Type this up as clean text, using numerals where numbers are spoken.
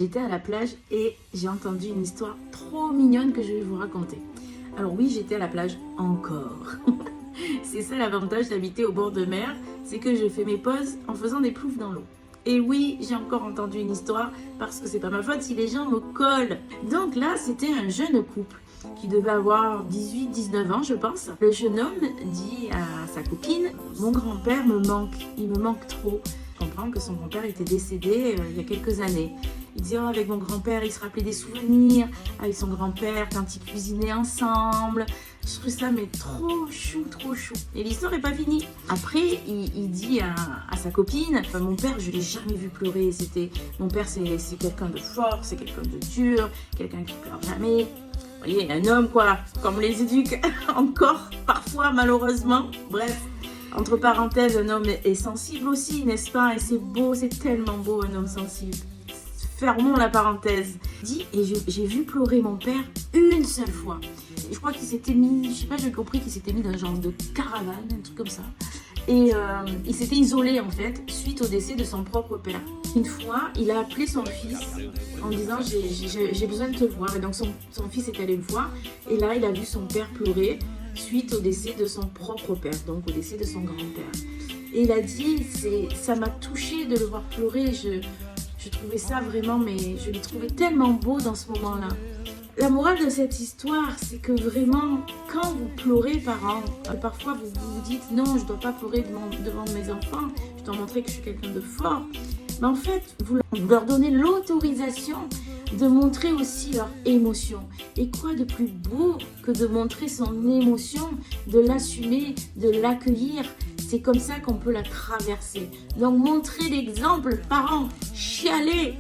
J'étais à la plage et j'ai entendu une histoire trop mignonne que je vais vous raconter. Alors oui, j'étais à la plage encore. C'est ça l'avantage d'habiter au bord de mer, c'est que je fais mes pauses en faisant des ploufs dans l'eau. Et oui, j'ai encore entendu une histoire parce que c'est pas ma faute si les gens me collent. Donc là, c'était un jeune couple qui devait avoir 18-19 ans, je pense. Le jeune homme dit à sa copine, mon grand-père me manque, il me manque trop. Je comprends que son grand-père était décédé il y a quelques années. Il dit, oh, avec mon grand-père, il se rappelait des souvenirs, avec son grand-père, quand ils cuisinaient ensemble. Je trouve ça mais trop chou, trop chou. Et l'histoire n'est pas finie. Après, il dit à sa copine, mon père, je ne l'ai jamais vu pleurer. Mon père, c'est quelqu'un de fort, c'est quelqu'un de dur, quelqu'un qui ne pleure jamais. Vous voyez, un homme, quoi, comme on les éduque encore, parfois, malheureusement. Bref. Entre parenthèses, un homme est sensible aussi, n'est-ce pas? Et c'est beau, c'est tellement beau, un homme sensible. Fermons la parenthèse. Dit, et j'ai vu pleurer mon père une seule fois. Et je crois qu'il s'était mis, je sais pas, j'ai compris qu'il s'était mis dans un genre de caravane, un truc comme ça. Et il s'était isolé en fait, suite au décès de son propre père. Une fois, il a appelé son fils en disant j'ai besoin de te voir. Et donc son fils est allé le voir. Et là, il a vu son père pleurer suite au décès de son propre père, donc au décès de son grand-père. Et il a dit, ça m'a touché de le voir pleurer. Je trouvais ça vraiment, mais je l'ai trouvé tellement beau dans ce moment-là. La morale de cette histoire, c'est que vraiment, quand vous pleurez, parents, parfois vous vous dites non, je ne dois pas pleurer devant mes enfants, je dois montrer que je suis quelqu'un de fort. Mais en fait, vous leur donnez l'autorisation de montrer aussi leur émotion. Et quoi de plus beau que de montrer son émotion, de l'assumer, de l'accueillir. C'est comme ça qu'on peut la traverser. Donc montrez l'exemple, parents, chialez.